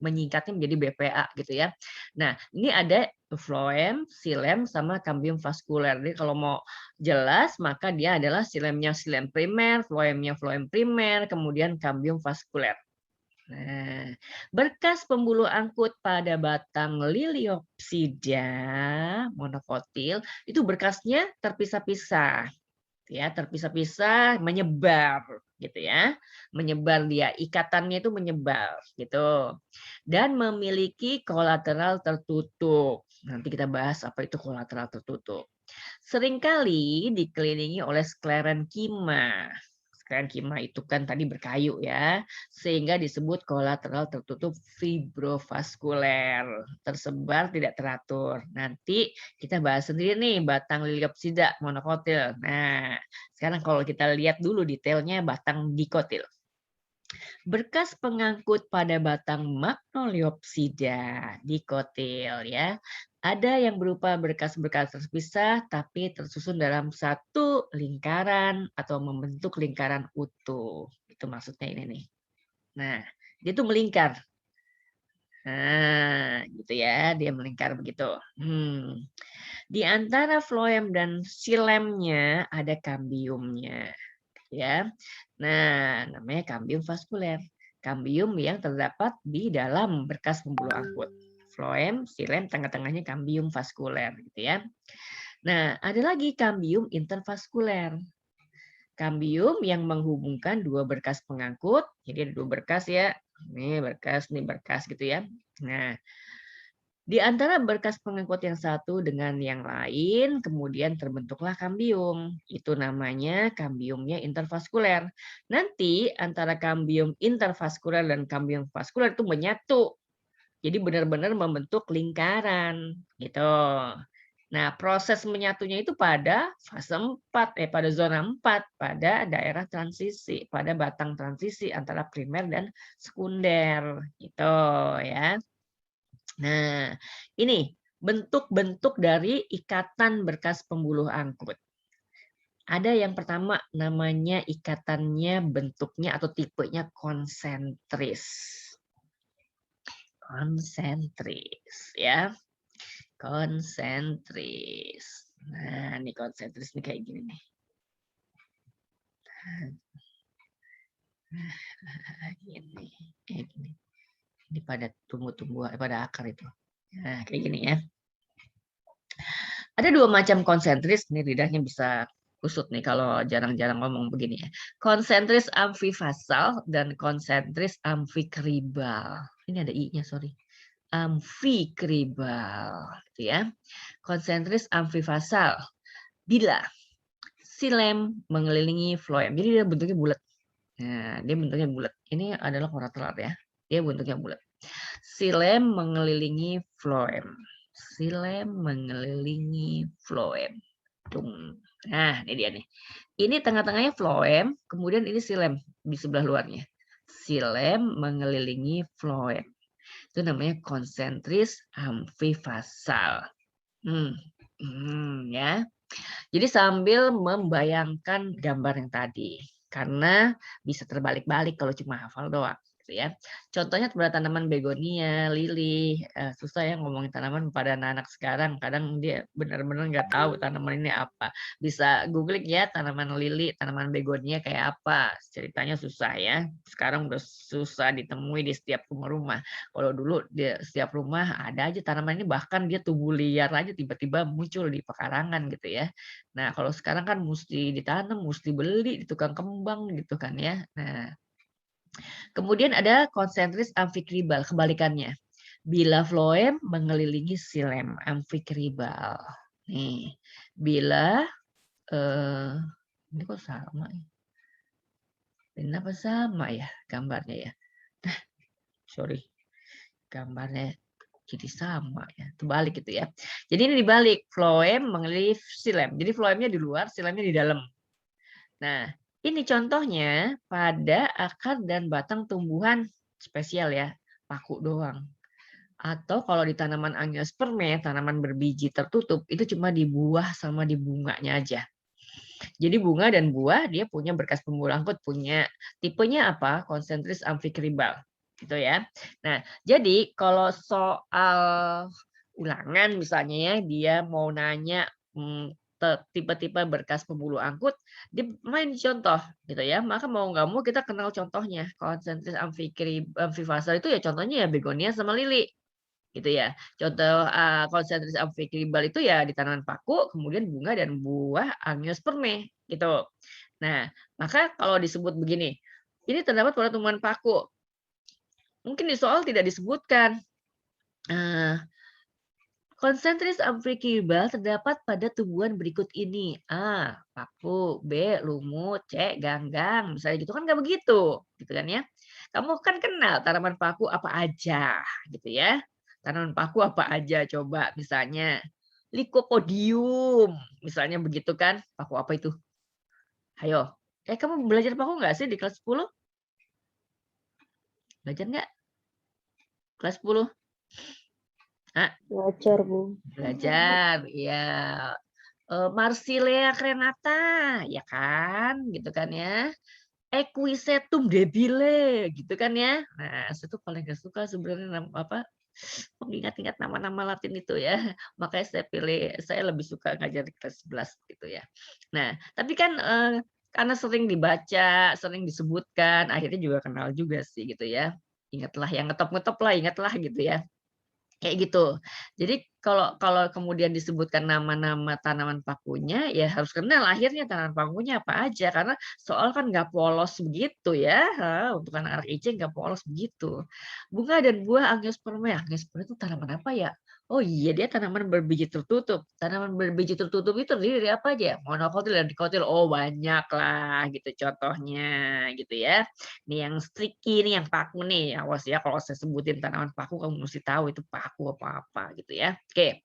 menyingkatnya menjadi BPA gitu ya. Nah, ini ada floem, xilem sama cambium vaskuler. Jadi kalau mau jelas maka dia adalah xilem primer, floemnya floem primer, kemudian cambium vaskuler. Nah, berkas pembuluh angkut pada batang Liliopsida monokotil itu berkasnya terpisah-pisah, ya terpisah-pisah menyebar, gitu ya, menyebar dia ikatannya itu menyebar, gitu, dan memiliki kolateral tertutup. Nanti kita bahas apa itu kolateral tertutup. Seringkali dikelilingi oleh sklerenkima. Sklerenkima itu kan tadi berkayu ya, sehingga disebut kolateral tertutup fibrovaskuler, tersebar tidak teratur. Nanti kita bahas sendiri nih batang Liliopsida monokotil. Nah, sekarang kalau kita lihat dulu detailnya batang dikotil. Berkas pengangkut pada batang Magnoliopsida dikotil ya. Ada yang berupa berkas-berkas terpisah tapi tersusun dalam satu lingkaran atau membentuk lingkaran utuh. Itu maksudnya ini nih. Nah, dia tuh melingkar. Nah, gitu ya, dia melingkar begitu. Di antara floem dan silemnya ada kambiumnya, ya. Nah, namanya kambium vaskuler. Kambium yang terdapat di dalam berkas pembuluh angkut. Floem, silem, tengah-tengahnya kambium vaskuler, gitu ya. Nah, ada lagi kambium intervaskuler. Kambium yang menghubungkan dua berkas pengangkut. Jadi ada dua berkas ya. Ini berkas gitu ya. Nah, di antara berkas pengangkut yang satu dengan yang lain, kemudian terbentuklah kambium. Itu namanya kambiumnya intervaskuler. Nanti antara kambium intervaskuler dan kambium vaskuler itu menyatu. Jadi benar-benar membentuk lingkaran. Gitu. Nah, proses menyatunya itu pada fase 4, pada zona 4, pada daerah transisi, pada batang transisi antara primer dan sekunder. Gitu ya. Nah, ini bentuk-bentuk dari ikatan berkas pembuluh angkut. Ada yang pertama namanya ikatannya bentuknya atau tipenya konsentris. Konsentris ya. Konsentris. Nah, ini konsentris nih kayak gini nih. Gini, kayak gini. Ini pada tumbuh-tumbuhan, pada akar itu. Nah, kayak gini ya. Ada dua macam konsentris. Ini lidahnya bisa kusut nih kalau jarang-jarang ngomong begini ya. Konsentris amfifasal dan konsentris amfikribal. Ini ada i-nya, sorry. Amfikribal, gitu ya. Konsentris amfifasal bila silem mengelilingi floem. Jadi dia bentuknya bulat. Nah, dia bentuknya bulat. Ini adalah koratelat ya. Dia bentuknya bulat. Silem mengelilingi floem. Silem mengelilingi floem. Nah, ini dia nih. Ini tengah-tengahnya floem, kemudian ini silem di sebelah luarnya. Silem mengelilingi floem. Itu namanya konsentris amfifasal. Ya. Jadi sambil membayangkan gambar yang tadi, karena bisa terbalik-balik kalau cuma hafal doang. Gitu ya. Contohnya pada tanaman begonia, lili, susah ya ngomongin tanaman pada anak-anak sekarang. Kadang dia benar-benar nggak tahu tanaman ini apa. Bisa googling ya tanaman lili, tanaman begonia kayak apa. Ceritanya susah ya. Sekarang udah susah ditemui di setiap rumah-rumah. Kalau dulu di setiap rumah ada aja tanaman ini, bahkan dia tumbuh liar aja tiba-tiba muncul di pekarangan gitu ya. Nah, kalau sekarang kan mesti ditanam, mesti beli di tukang kembang gitu kan ya. Nah, kemudian ada konsentris amfikribal, kebalikannya. Bila floem mengelilingi silem, amfikribal. Nih, bila ini kok sama ya? Kenapa sama ya gambarnya ya? Nah, sorry, gambarnya jadi sama ya, terbalik gitu ya. Jadi ini dibalik, floem mengelilingi silem. Jadi floemnya di luar, silemnya di dalam. Nah, ini contohnya pada akar dan batang tumbuhan spesial ya, paku doang. Atau kalau di tanaman angiospermae, tanaman berbiji tertutup, itu cuma di buah sama di bunganya aja. Jadi bunga dan buah dia punya berkas pembuluh angkut, punya tipenya apa? Konsentris amfikribal. Gitu ya. Nah, jadi kalau soal ulangan misalnya ya, dia mau nanya tipe-tipe berkas pembuluh angkut, dia main contoh gitu ya. Maka mau nggak mau kita kenal contohnya. Konsentris amfifasal itu ya contohnya ya begonia sama lili. Gitu ya. Contoh konsentris amfikribal itu ya di tanaman paku, kemudian bunga dan buah angiospermae gitu. Nah, maka kalau disebut begini, ini terdapat pada tumbuhan paku. Mungkin di soal tidak disebutkan. Konsentris amfikribal terdapat pada tumbuhan berikut ini. A. Paku. B. Lumut. C. Ganggang. Misalnya gitu kan nggak begitu. Gitu kan ya. Kamu kan kenal tanaman paku apa aja. Gitu ya. Tanaman paku apa aja coba. Misalnya Lycopodium. Misalnya begitu kan. Paku apa itu? Ayo. Kamu belajar paku nggak sih di kelas 10? Belajar nggak? Kelas 10? Belajar, Bu. Belajar, ya. Marsilea crenata, ya kan, gitu kan ya. Equisetum debile, gitu kan ya. Nah, saya tuh paling gak suka sebenarnya apa mengingat-ingat nama-nama Latin itu ya. Makanya saya lebih suka ngajar di kelas 11 gitu ya. Nah, tapi kan karena sering dibaca, sering disebutkan, akhirnya juga kenal juga sih gitu ya. Ingatlah yang ngetop-ngetop lah, ingatlah gitu ya. Kayak gitu. Jadi kalau kalau kemudian disebutkan nama-nama tanaman pakunya, ya harus kenal akhirnya tanaman pakunya apa aja, karena soal kan nggak polos begitu ya, untuk anak-anak IC nggak polos begitu. Bunga dan buah Angiospermae, Angiospermae itu tanaman apa ya? Oh iya, dia tanaman berbiji tertutup. Tanaman berbiji tertutup itu terdiri dari apa aja? Monokotil dan dikotil. Oh banyak lah gitu contohnya gitu ya. Nih yang sticky nih, yang paku nih. Awas ya kalau saya sebutin tanaman paku kamu mesti tahu itu paku apa-apa gitu ya. Oke.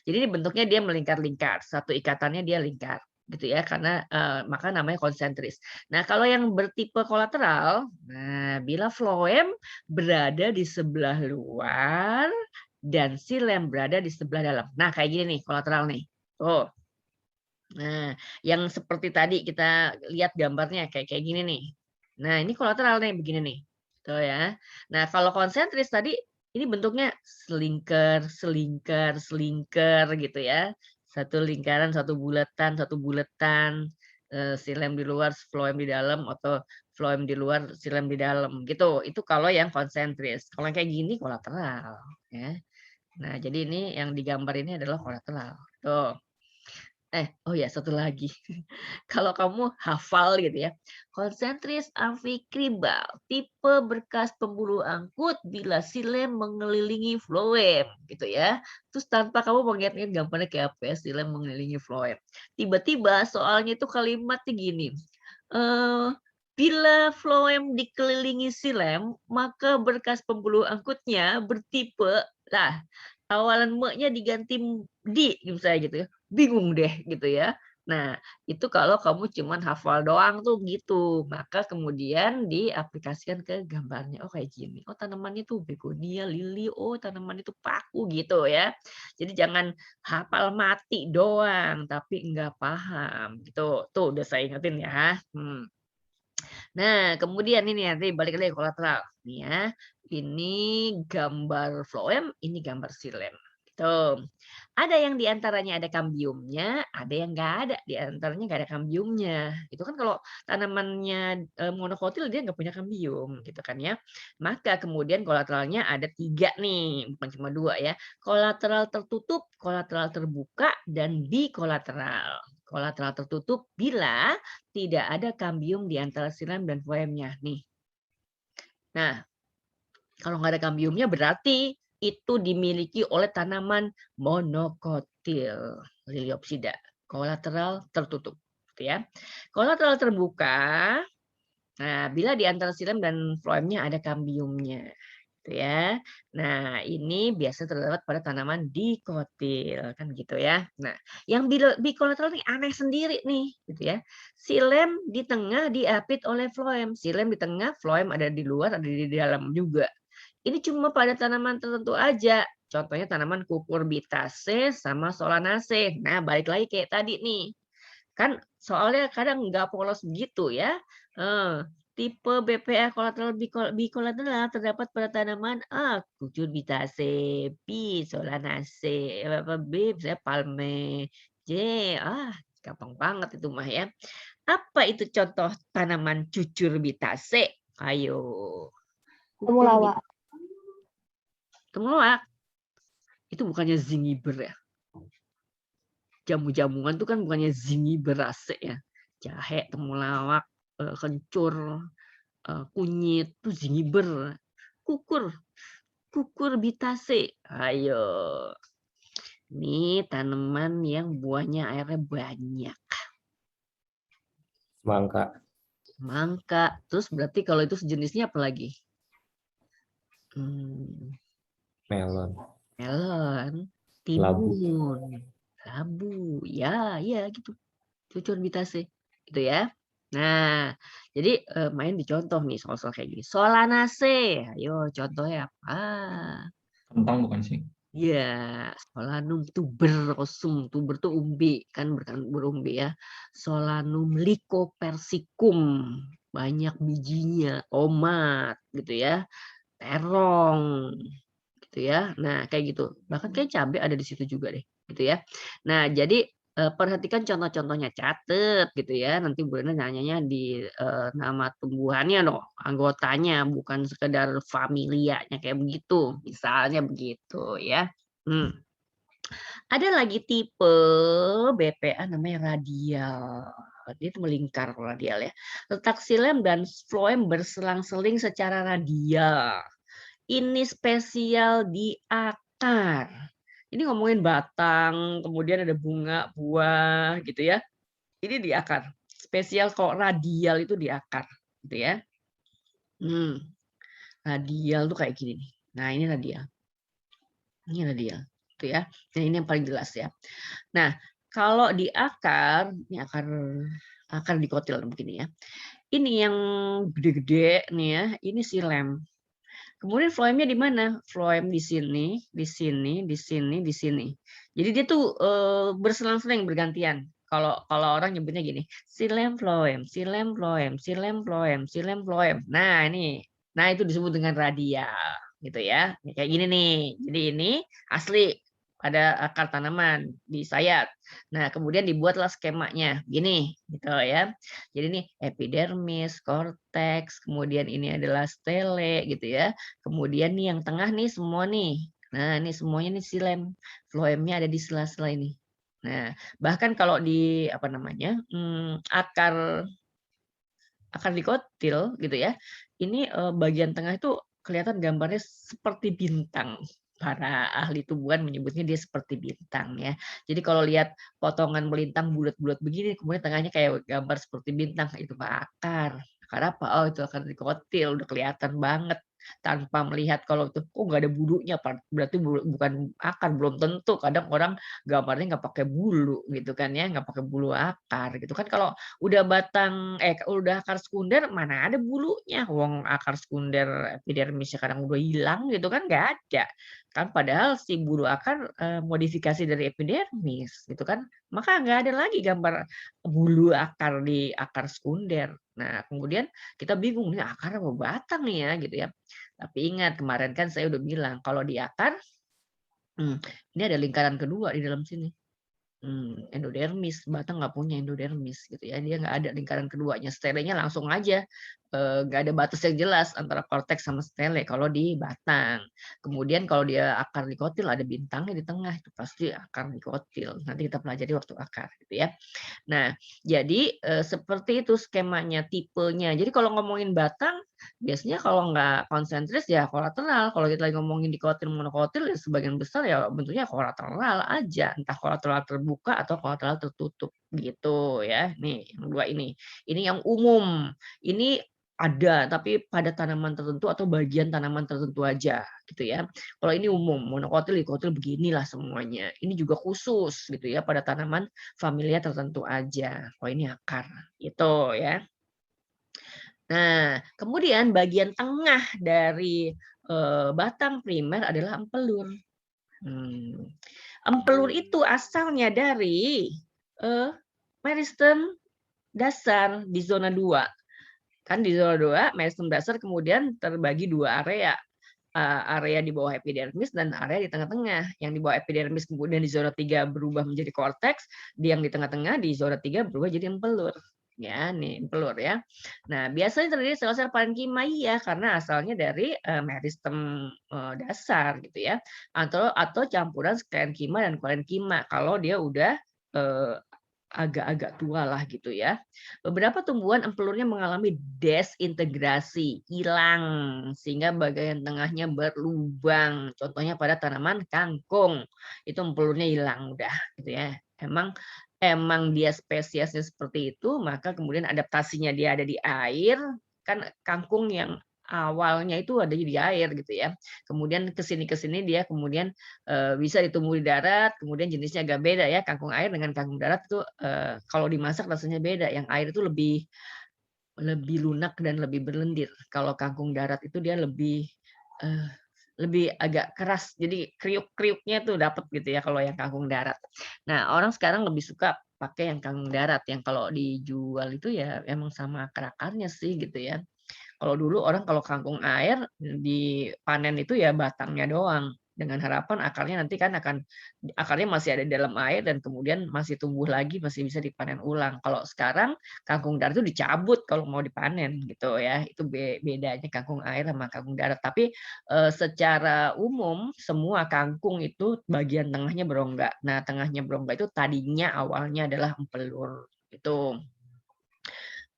Jadi ini bentuknya dia melingkar-lingkar. Satu ikatannya dia lingkar gitu ya karena maka namanya konsentris. Nah, kalau yang bertipe kolateral, nah bila floem berada di sebelah luar dan silem berada di sebelah dalam. Nah, kayak gini nih kolateral nih. Tuh. Nah, yang seperti tadi kita lihat gambarnya kayak kayak gini nih. Nah, ini kolateral nih begini nih. Tuh ya. Nah, kalau konsentris tadi ini bentuknya selingkar, selingkar, selingkar gitu ya. Satu lingkaran, satu bulatan, satu bulatan. Silem di luar, floem di dalam atau floem di luar, silem di dalam gitu. Itu kalau yang konsentris. Kalau yang kayak gini kolateral ya. Nah, jadi ini yang digambar ini adalah kolateral. Tuh. Oh ya, satu lagi. Kalau kamu hafal gitu ya, konsentris amfikribal, tipe berkas pembuluh angkut bila silem mengelilingi floem, gitu ya. Terus tanpa kamu mengingat-ingat gambarnya kayak apa ya, silem mengelilingi floem. Tiba-tiba soalnya itu kalimatnya gini, bila floem dikelilingi silem, maka berkas pembuluh angkutnya bertipe, lah awalan me-nya diganti di, misalnya gitu ya. Bingung deh gitu ya. Nah, itu kalau kamu cuman hafal doang tuh gitu. Maka kemudian diaplikasikan ke gambarnya. Oh kayak gini. Oh tanamannya tuh begonia, lili. Oh tanaman itu paku gitu ya. Jadi jangan hafal mati doang tapi enggak paham gitu. Tuh udah saya ingetin ya. Nah, kemudian ini nanti balik lagi kolateral. Nih ya. Ini gambar floem, ini gambar silem. Gitu. Ada yang diantaranya ada kambiumnya, ada yang nggak ada. Di antaranya nggak ada kambiumnya. Itu kan kalau tanamannya monokotil dia nggak punya kambium, gitu kan ya. Maka kemudian kolateralnya ada 3 nih, bukan cuma 2 ya. Kolateral tertutup, kolateral terbuka, dan bikolateral. Kolateral tertutup bila tidak ada kambium di antara silem dan floemnya nih. Nah, kalau nggak ada kambiumnya berarti itu dimiliki oleh tanaman monokotil, Liliopsida. Kolateral tertutup, gitu ya. Kolateral terbuka, nah bila di antara silem dan floemnya ada kambiumnya, gitu ya. Nah, ini biasa terdapat pada tanaman dikotil kan gitu ya. Nah, yang bikolateral ini aneh sendiri nih, gitu ya. Silem di tengah diapit oleh floem, silem di tengah, floem ada di luar, ada di dalam juga. Ini cuma pada tanaman tertentu aja. Contohnya tanaman cucurbitaceae sama solanaceae. Nah, balik lagi kayak tadi nih. Kan soalnya kadang nggak polos begitu ya. Tipe BPA kolateral bikolateral terdapat pada tanaman A, cucurbitaceae, B, solanaceae, B, misalnya palme, J, gampang banget itu mah ya. Apa itu contoh tanaman cucurbitaceae? Ayo. Temulawak. Temulawak. Itu bukannya zingiber ya? Jamu-jamuan itu kan bukannya zingiberase ya. Jahe, temulawak, kencur, kunyit, itu zingiber. Cucurbitaceae. Ayo. Ini tanaman yang buahnya airnya banyak. Semangka. Mangga. Terus berarti kalau itu sejenisnya apa lagi? Melon. Melon, Labu. timun, labu, ya gitu. Cucurbitaceae, gitu ya. Nah, jadi main dicontoh nih soal-soal kayak gini. Solanaceae, ayo contohnya apa? Kentang bukan sih? Ya, Solanum tuberosum, tuber tuh umbi kan berumbi ya. Solanum lycopersicum, banyak bijinya, tomat gitu ya. Terong, gitu gitu ya. Nah, kayak gitu. Bahkan kayak cabai ada di situ juga deh, gitu ya. Nah, jadi perhatikan contoh-contohnya, catet gitu ya. Nanti Bu Rena nanyanya di nama tumbuhannya dong, anggotanya, bukan sekedar familianya kayak begitu. Misalnya begitu ya. Ada lagi tipe BPA namanya radial. Dia itu melingkar kalau radial ya. Letak xilem dan floem berselang-seling secara radial. Ini spesial di akar. Ini ngomongin batang, kemudian ada bunga, buah gitu ya. Ini di akar. Spesial kalau radial itu di akar gitu ya. Radial tuh kayak gini nih. Nah, ini radial. Ini radial gitu ya. Nah, ini yang paling jelas ya. Nah, kalau di akar, ini akar dikotil begini ya. Ini yang gede-gede nih ya, ini xilem. Kemudian floemnya di mana? Floem di sini, di sini, di sini, di sini. Jadi dia tuh berselang-seling bergantian. Kalau orang nyebutnya gini, xilem floem, xilem floem, xilem floem, xilem floem. Nah, ini. Nah, itu disebut dengan radial gitu ya. Kayak gini nih. Jadi ini asli pada akar tanaman di sayat. Nah, kemudian dibuatlah skemanya gini gitu ya. Jadi ini epidermis, korteks, kemudian ini adalah stele gitu ya. Kemudian nih yang tengah nih semua nih. Nah, ini semuanya nih xilem. Floemnya ada di sela-sela ini. Nah, bahkan kalau di apa namanya? Akar dikotil gitu ya. Ini bagian tengah itu kelihatan gambarnya seperti bintang. Para ahli tumbuhan menyebutnya dia seperti bintang ya. Jadi kalau lihat potongan melintang bulat-bulat begini, kemudian tengahnya kayak gambar seperti bintang, itu akar. Akar apa? Oh, itu akar dikotil, udah kelihatan banget tanpa melihat kalau itu nggak ada bulunya, berarti bukan akar, belum tentu. Kadang orang gambarnya nggak pakai bulu gitu kan ya, nggak pakai bulu akar gitu kan. Kalau udah akar sekunder mana ada bulunya, wong akar sekunder epidermisnya kadang udah hilang gitu kan, nggak ada kan, padahal si bulu akar modifikasi dari epidermis gitu kan, maka nggak ada lagi gambar bulu akar di akar sekunder. Nah, kemudian kita bingung nih akar apa batang nih ya gitu ya. Tapi ingat kemarin kan saya udah bilang kalau di akar ini ada lingkaran kedua di dalam sini. Endodermis, batang nggak punya endodermis gitu ya, dia nggak ada lingkaran keduanya. Stelenya langsung aja nggak ada batas yang jelas antara korteks sama stele kalau di batang. Kemudian kalau dia akar dikotil ada bintangnya di tengah, itu pasti akar dikotil. Nanti kita pelajari waktu akar gitu ya. Nah, jadi seperti itu skemanya, tipenya. Jadi kalau ngomongin batang, biasanya kalau nggak konsentris ya kolateral. Kalau kita lagi ngomongin dikotil monokotil ya sebagian besar ya bentuknya kolateral aja, entah kolateral terbuka atau kolateral tertutup gitu ya. Nih yang dua ini. Ini yang umum. Ini ada tapi pada tanaman tertentu atau bagian tanaman tertentu aja gitu ya. Kalau ini umum, monokotil, dikotil beginilah semuanya. Ini juga khusus gitu ya pada tanaman familia tertentu aja. Oh ini akar itu ya. Nah, kemudian bagian tengah dari batang primer adalah empelur. Empelur itu asalnya dari meristem dasar di zona 2. Kan di zona 2 meristem dasar kemudian terbagi dua area. Area di bawah epidermis dan area di tengah-tengah. Yang di bawah epidermis kemudian di zona 3 berubah menjadi korteks, yang di tengah-tengah di zona 3 berubah jadi empelur. Ya, nih empelur ya. Nah, biasanya terdiri sel-sel parenkima ya karena asalnya dari meristem dasar gitu ya. Atau campuran sklerenkima dan korenkima kalau dia udah agak-agak tua lah gitu ya. Beberapa tumbuhan empelurnya mengalami desintegrasi, hilang sehingga bagian tengahnya berlubang. Contohnya pada tanaman kangkung, itu empelurnya hilang udah gitu ya. Emang dia spesiesnya seperti itu, maka kemudian adaptasinya dia ada di air, kan kangkung yang awalnya itu ada di air gitu ya. Kemudian kesini dia kemudian bisa ditumbuh di darat, kemudian jenisnya agak beda ya. Kangkung air dengan kangkung darat itu kalau dimasak rasanya beda. Yang air itu lebih lunak dan lebih berlendir. Kalau kangkung darat itu dia lebih agak keras. Jadi kriuk-kriuknya tuh dapat gitu ya kalau yang kangkung darat. Nah, orang sekarang lebih suka pakai yang kangkung darat yang kalau dijual itu ya emang sama akar-akarnya sih gitu ya. Kalau dulu orang kalau kangkung air dipanen itu ya batangnya doang. dengan harapan akarnya nanti kan akarnya masih ada di dalam air dan kemudian masih tumbuh lagi, masih bisa dipanen ulang. Kalau sekarang kangkung darat itu dicabut kalau mau dipanen gitu ya. Itu bedanya kangkung air sama kangkung darat. Tapi secara umum semua kangkung itu bagian tengahnya berongga. Nah, tengahnya berongga itu tadinya awalnya adalah empelur. Itu.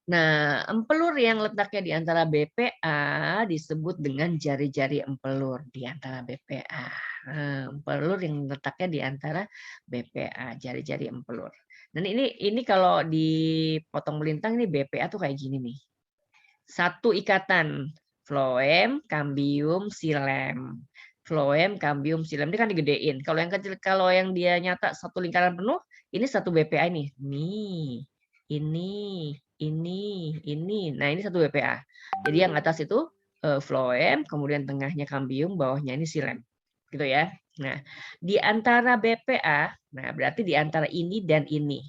Nah, empelur yang letaknya di antara BPA disebut dengan jari-jari empelur di antara BPA. Empelur yang letaknya di antara BPA, jari-jari empelur. Dan ini kalau dipotong melintang ini BPA tuh kayak gini nih. Satu ikatan, floem, cambium, xilem. Floem, cambium, xilem ini kan digedein. Kalau yang kecil, kalau yang dia nyata satu lingkaran penuh, ini satu BPA ini. Nih, ini. Nah, ini satu BPA. Jadi yang atas itu floem, kemudian tengahnya cambium, bawahnya ini xilem. Gitu ya. Nah, di antara BPA, nah berarti di antara ini dan ini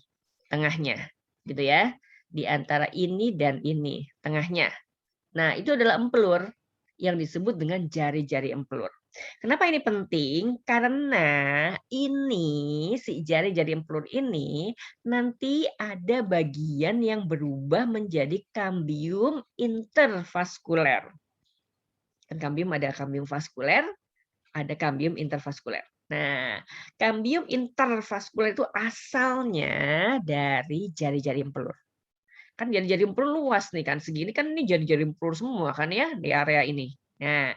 tengahnya. Gitu ya. Di antara ini dan ini tengahnya. Nah, itu adalah empelur yang disebut dengan jari-jari empelur. Kenapa ini penting? Karena ini si jari-jari empelur ini nanti ada bagian yang berubah menjadi kambium intervaskuler. Kan kambium ada kambium vaskuler, ada kambium intervaskuler. Nah, kambium intervaskuler itu asalnya dari jari-jari empelur. Kan jari-jari empelur luas nih kan, segini kan ini jari-jari empelur semua kan ya di area ini. Nah,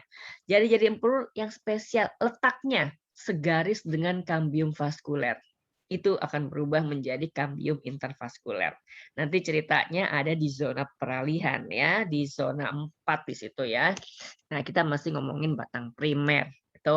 jari-jari empelur yang spesial letaknya segaris dengan kambium vaskuler. Itu akan berubah menjadi kambium intervaskuler. Nanti ceritanya ada di zona peralihan ya, di zona 4 di situ ya. Nah, kita masih ngomongin batang primer.